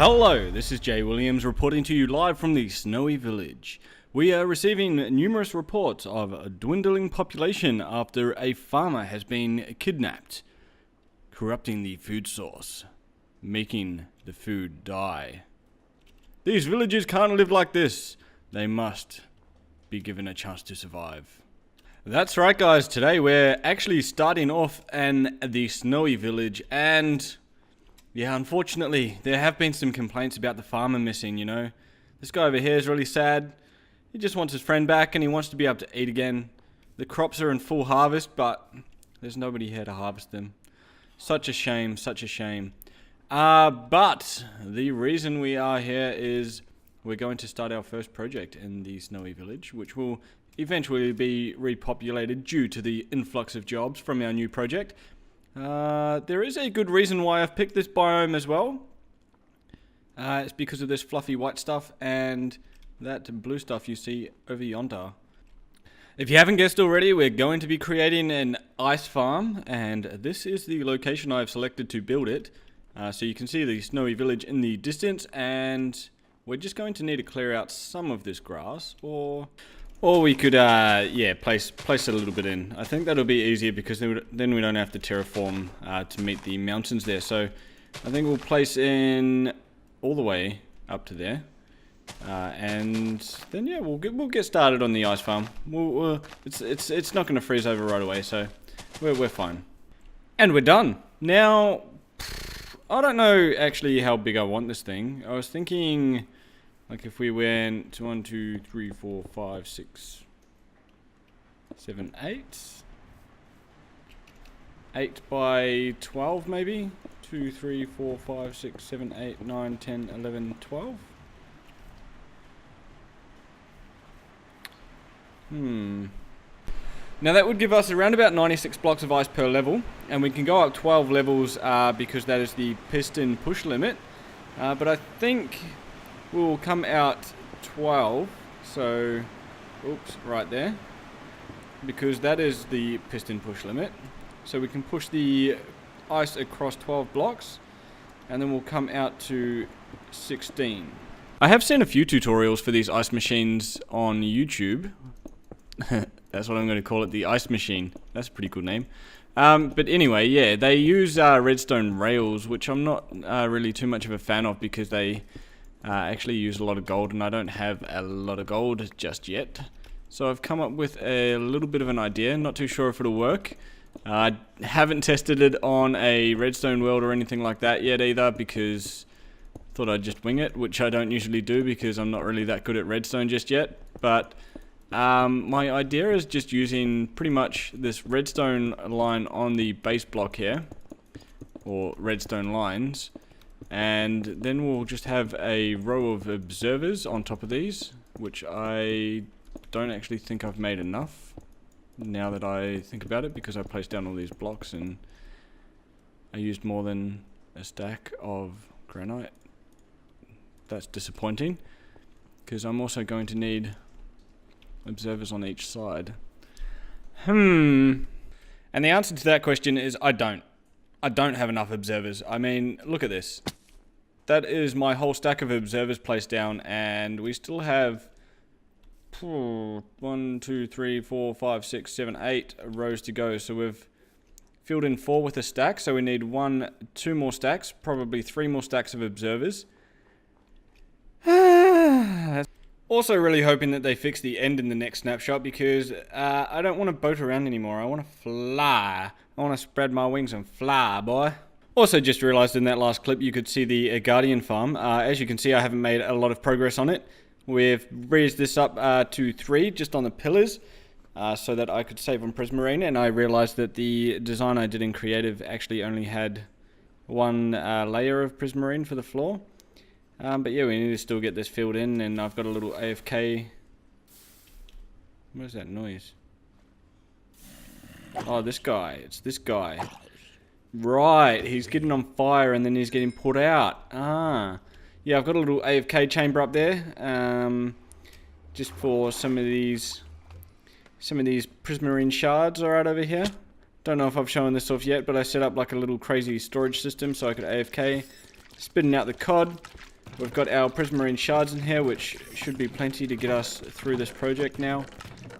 Hello, this is Jay Williams reporting to you live from the Snowy Village. We are receiving numerous reports of a dwindling population after a farmer has been kidnapped, corrupting the food source, making the food die. These villagers can't live like this. They must be given a chance to survive. That's right, guys. Today we're actually starting off in the Snowy Village, and yeah, unfortunately, there have been some complaints about the farmer missing, you know. This guy over here is really sad. He just wants his friend back and he wants to be able to eat again. The crops are in full harvest, but there's nobody here to harvest them. Such a shame, such a shame. But the reason we are here is we're going to start our first project in the Snowy Village, which will eventually be repopulated due to the influx of jobs from our new project. There is a good reason why I've picked this biome as well. It's because of this fluffy white stuff and that blue stuff you see over yonder. If you haven't guessed already, we're going to be creating an ice farm, and this is the location I've selected to build it. So you can see the Snowy Village in the distance, and we're just going to need to clear out some of this grass, or we could, yeah, place it a little bit in. I think that'll be easier because then we don't have to terraform to meet the mountains there. So I think we'll place in all the way up to there, and then yeah, we'll get started on the ice farm. It's not going to freeze over right away, so we're fine. And we're done. Now, I don't know actually how big I want this thing. I was thinking, like, if we went to 1, 2, 3, 4, 5, 6, 7, 8. 8 by 12 maybe? 2, 3, 4, 5, 6, 7, 8, 9, 10, 11, 12. Now that would give us around about 96 blocks of ice per level, and we can go up 12 levels because that is the piston push limit. But I think we'll come out 12, so, oops, right there, because that is the piston push limit. So we can push the ice across 12 blocks, and then we'll come out to 16. I have seen a few tutorials for these ice machines on YouTube. That's what I'm going to call it, the ice machine. That's a pretty cool name. But anyway, yeah, they use redstone rails, which I'm not really too much of a fan of because they actually use a lot of gold, and I don't have a lot of gold just yet. So I've come up with a little bit of an idea. Not too sure if it'll work. I haven't tested it on a redstone world or anything like that yet either, because I thought I'd just wing it, which I don't usually do because I'm not really that good at redstone just yet. But my idea is just using pretty much this redstone line on the base block here, or redstone lines, and then we'll just have a row of observers on top of these, which I don't actually think I've made enough now that I think about it, because I placed down all these blocks and I used more than a stack of granite. That's disappointing, because I'm also going to need observers on each side. And the answer to that question is I don't have enough observers. I mean, look at this. That is my whole stack of observers placed down, and we still have 1, 2, 3, 4, 5, 6, 7, 8 rows to go. So we've filled in 4 with a stack, so we need 1, 2 more stacks, probably 3 more stacks of observers. Also really hoping that they fix the end in the next snapshot, because I don't want to boat around anymore. I want to fly. I want to spread my wings and fly, boy. Also just realized in that last clip you could see the Guardian farm. As you can see, I haven't made a lot of progress on it. We've raised this up to 3 just on the pillars so that I could save on Prismarine, and I realized that the design I did in Creative actually only had 1 layer of Prismarine for the floor. But yeah, we need to still get this filled in, and I've got a little AFK. What is that noise? Oh, this guy. It's this guy. Right, he's getting on fire and then he's getting put out. Yeah, I've got a little AFK chamber up there, just for some of these Prismarine shards are right over here. Don't know if I've shown this off yet, but I set up like a little crazy storage system so I could AFK, spitting out the COD. We've got our prismarine shards in here, which should be plenty to get us through this project now.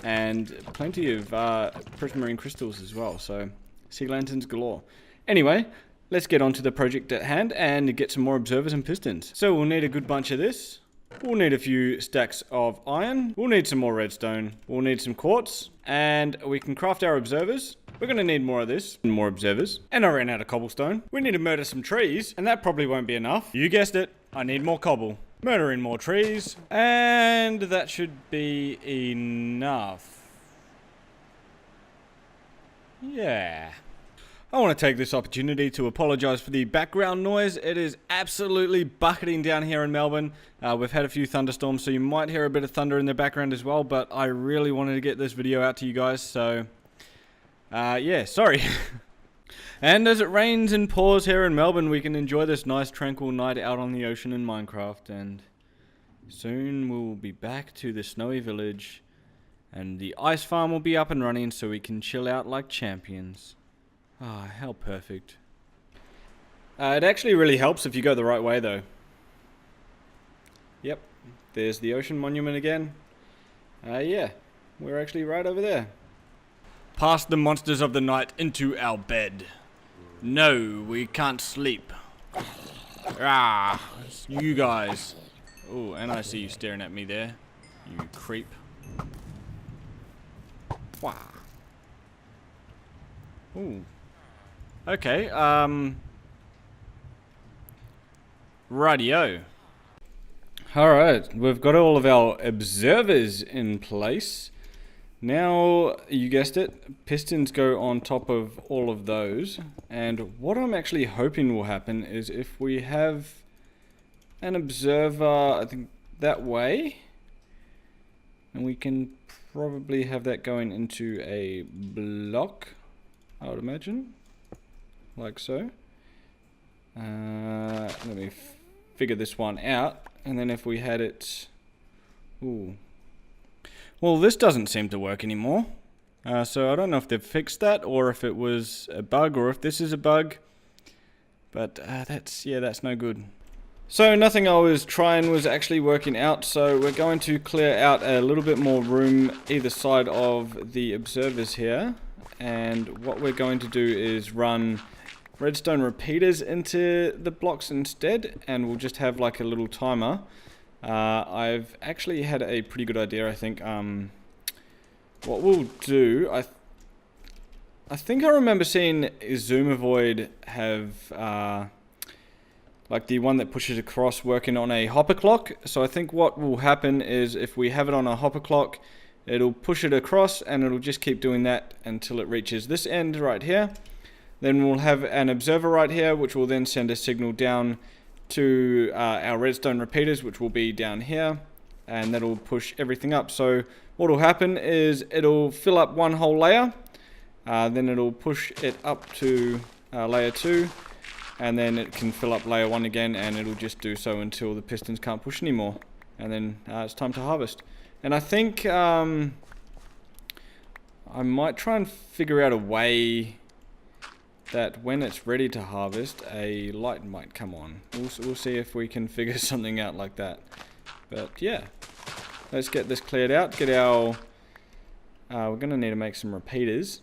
And plenty of prismarine crystals as well, so sea lanterns galore. Anyway, let's get on to the project at hand and get some more observers and pistons. So we'll need a good bunch of this. We'll need a few stacks of iron. We'll need some more redstone. We'll need some quartz. And we can craft our observers. We're going to need more of this, and more observers. And I ran out of cobblestone. We need to murder some trees, and that probably won't be enough. You guessed it, I need more cobble. Murdering more trees, and that should be enough. Yeah. I want to take this opportunity to apologise for the background noise. It is absolutely bucketing down here in Melbourne. We've had a few thunderstorms, so you might hear a bit of thunder in the background as well, but I really wanted to get this video out to you guys, so... yeah, sorry. And as it rains and pours here in Melbourne, we can enjoy this nice tranquil night out on the ocean in Minecraft, and soon we'll be back to the snowy village, and the ice farm will be up and running so we can chill out like champions. Ah, how perfect. It actually really helps if you go the right way though. Yep, there's the ocean monument again. Yeah, we're actually right over there. Past the monsters of the night into our bed. No, we can't sleep. Ah, it's you guys. Oh, and I see you staring at me there, you creep. Wow. Ooh. Okay, rightio. Alright, we've got all of our observers in place. Now, you guessed it, pistons go on top of all of those, and what I'm actually hoping will happen is if we have an observer, I think, that way, and we can probably have that going into a block, I would imagine, like so. Let me figure this one out, and then if we had it, ooh. Well, this doesn't seem to work anymore, so I don't know if they've fixed that or if it was a bug or if this is a bug, but that's no good. So nothing I was trying was actually working out, so we're going to clear out a little bit more room either side of the observers here, and what we're going to do is run redstone repeaters into the blocks instead, and we'll just have like a little timer. I've actually had a pretty good idea, I think. What we'll do, I think I remember seeing Zoomavoid have, like the one that pushes across working on a hopper clock. So I think what will happen is if we have it on a hopper clock, it'll push it across and it'll just keep doing that until it reaches this end right here. Then we'll have an observer right here, which will then send a signal down to our redstone repeaters, which will be down here, and that'll push everything up. So what will happen is it'll fill up one whole layer, then it'll push it up to layer 2, and then it can fill up layer 1 again, and it'll just do so until the pistons can't push anymore, and then it's time to harvest. And I think I might try and figure out a way that when it's ready to harvest, a light might come on. We'll see if we can figure something out like that. But yeah, let's get this cleared out. Get our... we're going to need to make some repeaters.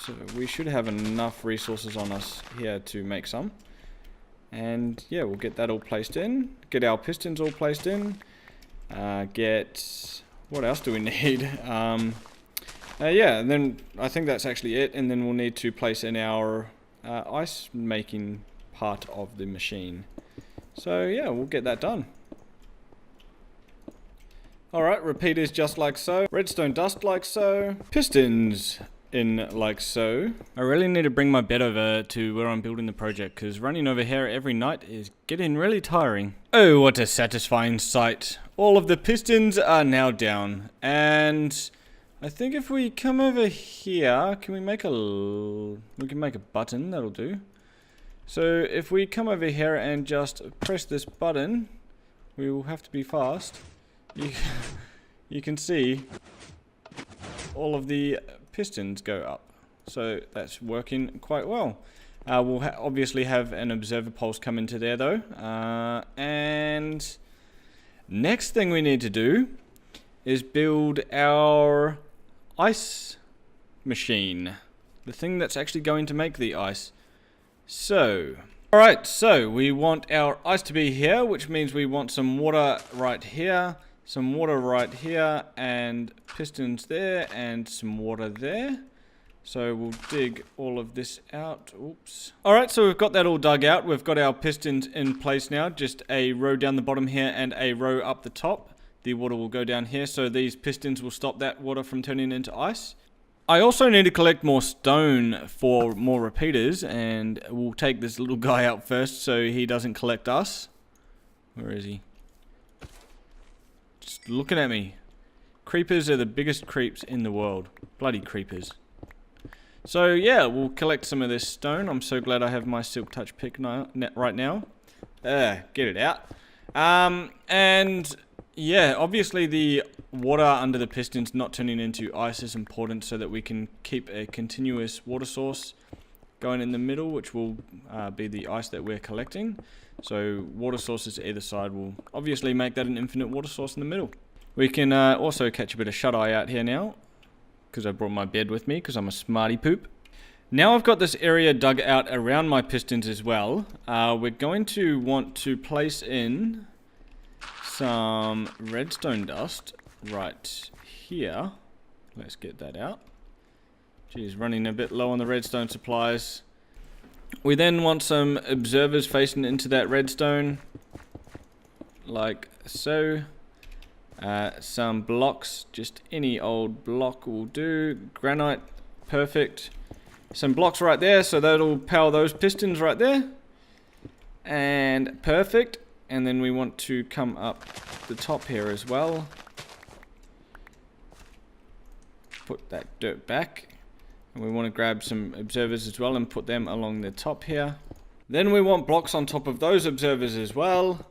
So we should have enough resources on us here to make some. And yeah, we'll get that all placed in. Get our pistons all placed in. Get... what else do we need? Yeah, and then I think that's actually it, and then we'll need to place in our ice making part of the machine. So yeah, we'll get that done. Alright, repeaters just like so, redstone dust like so, pistons in like so. I really need to bring my bed over to where I'm building the project, because running over here every night is getting really tiring. Oh, what a satisfying sight. All of the pistons are now down, and I think if we come over here, can we make we can make a button, that'll do. So if we come over here and just press this button, we will have to be fast. You can see all of the pistons go up. So that's working quite well. We'll obviously have an observer pulse come into there though. And next thing we need to do is build our ice machine. The thing that's actually going to make the ice. So, alright, so we want our ice to be here, which means we want some water right here, some water right here, and pistons there, and some water there. So we'll dig all of this out. Oops. Alright, so we've got that all dug out. We've got our pistons in place now. Just a row down the bottom here and a row up the top. The water will go down here, so these pistons will stop that water from turning into ice. I also need to collect more stone for more repeaters, and we'll take this little guy out first so he doesn't collect us. Where is he? Just looking at me. Creepers are the biggest creeps in the world. Bloody creepers. So yeah, we'll collect some of this stone. I'm so glad I have my silk touch pick right now. Get it out. And yeah, obviously the water under the pistons not turning into ice is important so that we can keep a continuous water source going in the middle, which will be the ice that we're collecting. So water sources either side will obviously make that an infinite water source in the middle. We can also catch a bit of shut-eye out here now, because I brought my bed with me, because I'm a smarty poop. Now I've got this area dug out around my pistons as well. We're going to want to place in some redstone dust right here. Let's get that out. Geez, running a bit low on the redstone supplies. We then want some observers facing into that redstone, like so. Some blocks, just any old block will do. Granite, perfect. Some blocks right there, so that'll power those pistons right there. And perfect. And then we want to come up the top here as well. Put that dirt back. And we want to grab some observers as well and put them along the top here. Then we want blocks on top of those observers as well.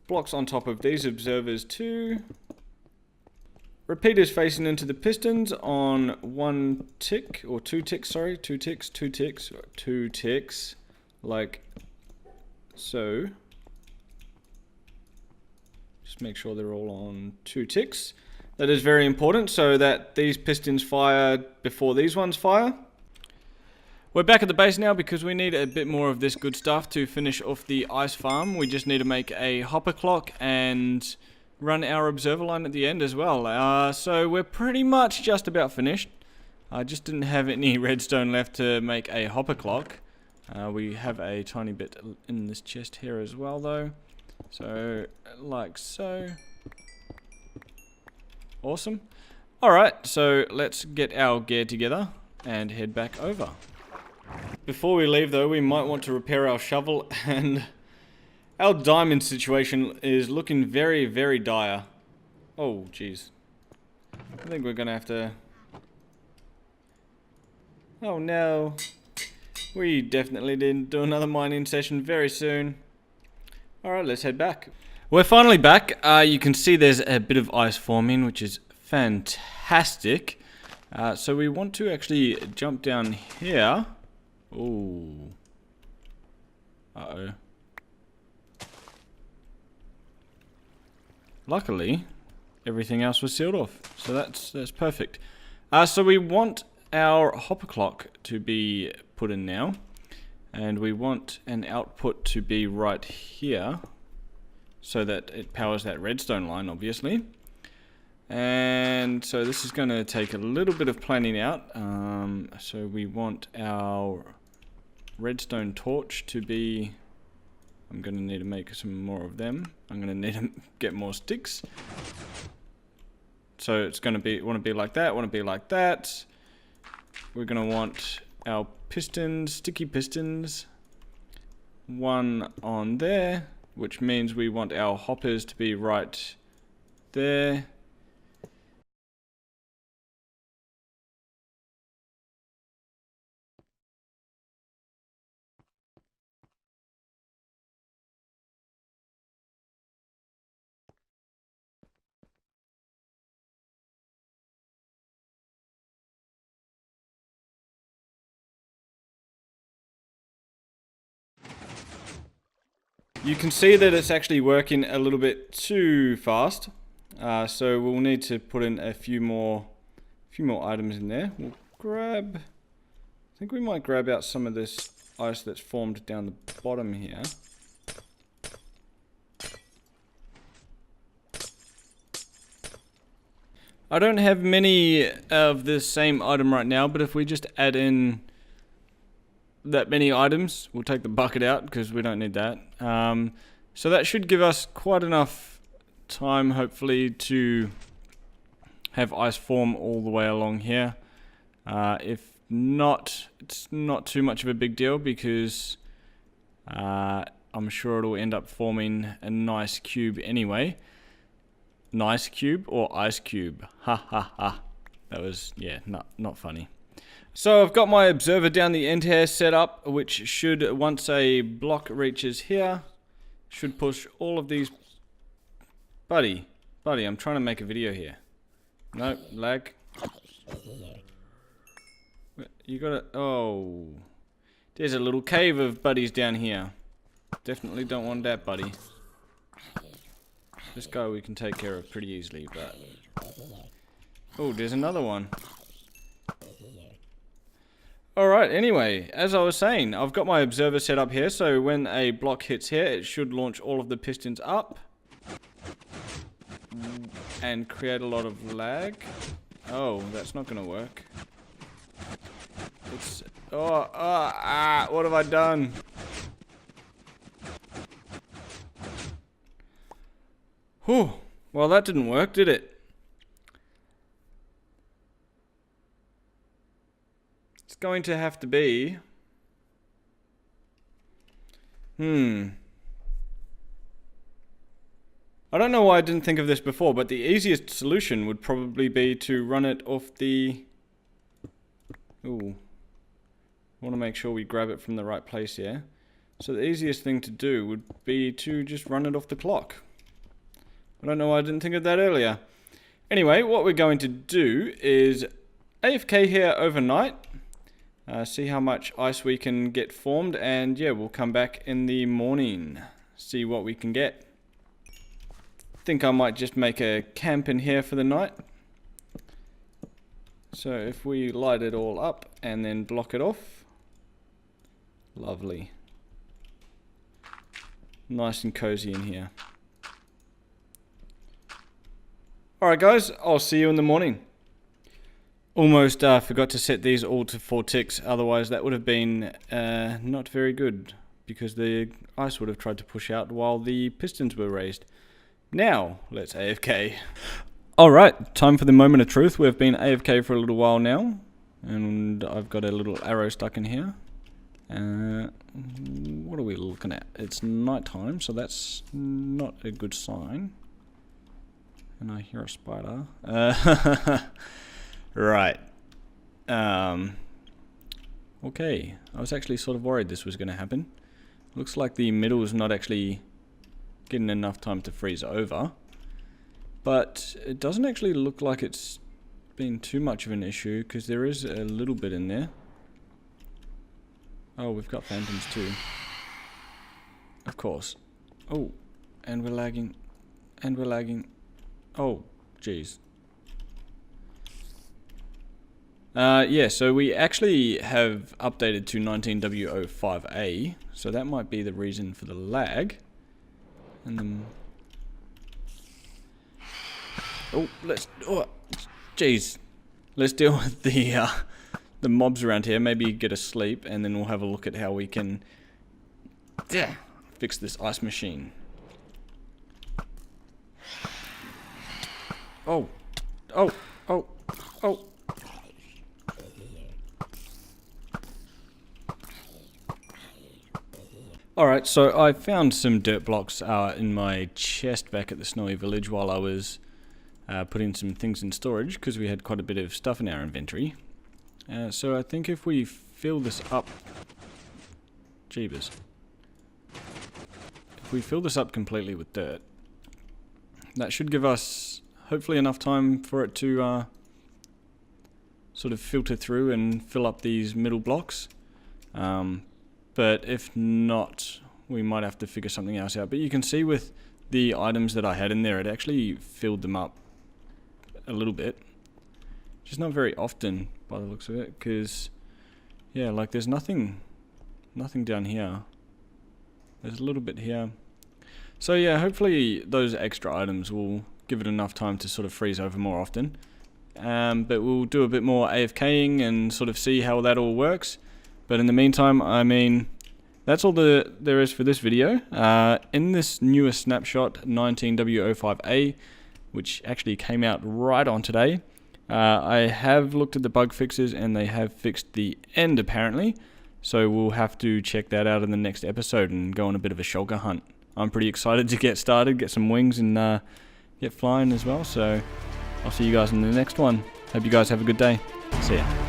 Blocks on top of these observers too. Repeaters facing into the pistons on one tick, or two ticks, sorry. Two ticks, like so. Just make sure they're all on 2 ticks. That is very important so that these pistons fire before these ones fire. We're back at the base now because we need a bit more of this good stuff to finish off the ice farm. We just need to make a hopper clock and run our observer line at the end as well. So we're pretty much just about finished. I just didn't have any redstone left to make a hopper clock. We have a tiny bit in this chest here as well though. So, like so. Awesome. Alright, so let's get our gear together and head back over. Before we leave though, we might want to repair our shovel, and our diamond situation is looking very, very dire. Oh, jeez. I think we're gonna have to... Oh no. We definitely didn't do another mining session very soon. Alright, let's head back. We're finally back. You can see there's a bit of ice forming, which is fantastic. So we want to actually jump down here. Ooh. Uh-oh. Luckily, everything else was sealed off. So that's perfect. So we want our hopper clock to be put in now. And we want an output to be right here. So that it powers that redstone line, obviously. And so this is going to take a little bit of planning out. So we want our redstone torch to be... I'm going to need to make some more of them. I'm going to need to get more sticks. So it's going to be, want to be like that, want to be like that. We're going to want our pistons, sticky pistons. One on there, which means we want our hoppers to be right there. You can see that it's actually working a little bit too fast. So we'll need to put in a few more items in there. We'll grab, I think we might grab out some of this ice that's formed down the bottom here. I don't have many of the same item right now, but if we just add in that many items, we'll take the bucket out because we don't need that. So that should give us quite enough time, hopefully, to have ice form all the way along here. If not, it's not too much of a big deal because I'm sure it'll end up forming a nice cube anyway. Nice cube or ice cube? Ha ha ha. That was, yeah, not funny. So I've got my observer down the end here set up, which should, once a block reaches here, should push all of these... Buddy, I'm trying to make a video here. No, lag. You gotta... Oh. There's a little cave of buddies down here. Definitely don't want that, buddy. This guy we can take care of pretty easily, but... Oh, there's another one. Alright, anyway, as I was saying, I've got my observer set up here, so when a block hits here, it should launch all of the pistons up. And create a lot of lag. Oh, that's not gonna work. It's... what have I done? Whew. Well, that didn't work, did it? It's going to have to be... I don't know why I didn't think of this before, but the easiest solution would probably be to run it off the... Ooh. I want to make sure we grab it from the right place here. So the easiest thing to do would be to just run it off the clock. I don't know why I didn't think of that earlier. Anyway, what we're going to do is AFK here overnight. See how much ice we can get formed, and yeah, we'll come back in the morning. See what we can get. Think I might just make a camp in here for the night. So if we light it all up and then block it off. Lovely. Nice and cozy in here. Alright guys, I'll see you in the morning. Almost forgot to set these all to 4 ticks, otherwise that would have been not very good, because the ice would have tried to push out while the pistons were raised. Now, let's AFK. Alright, time for the moment of truth. We've been AFK for a little while now, and I've got a little arrow stuck in here. What are we looking at? It's nighttime, so that's not a good sign. And I hear a spider. Right. Okay. I was actually sort of worried this was going to happen. Looks like the middle is not actually getting enough time to freeze over. But it doesn't actually look like it's been too much of an issue, because there is a little bit in there. Oh, we've got phantoms too. Of course. Oh, and we're lagging. And we're lagging. Oh, jeez. Yeah, so we actually have updated to 19W05A, so that might be the reason for the lag. And then... Oh, jeez. Let's deal with the mobs around here, maybe get a sleep, and then we'll have a look at how we can fix this ice machine. Oh. Alright, so I found some dirt blocks in my chest back at the Snowy Village while I was putting some things in storage, because we had quite a bit of stuff in our inventory. So I think if we fill this up... Jeebus. If we fill this up completely with dirt, that should give us hopefully enough time for it to sort of filter through and fill up these middle blocks. But if not, we might have to figure something else out. But you can see with the items that I had in there, it actually filled them up a little bit. Just not very often by the looks of it, because yeah, like there's nothing down here. There's a little bit here. So yeah, hopefully those extra items will give it enough time to sort of freeze over more often. But we'll do a bit more AFKing and sort of see how that all works. But in the meantime, I mean, that's all there is for this video. In this newest snapshot, 19W05A, which actually came out right on today, I have looked at the bug fixes and they have fixed the end apparently. So we'll have to check that out in the next episode and go on a bit of a shulker hunt. I'm pretty excited to get started, get some wings and get flying as well. So I'll see you guys in the next one. Hope you guys have a good day. See ya.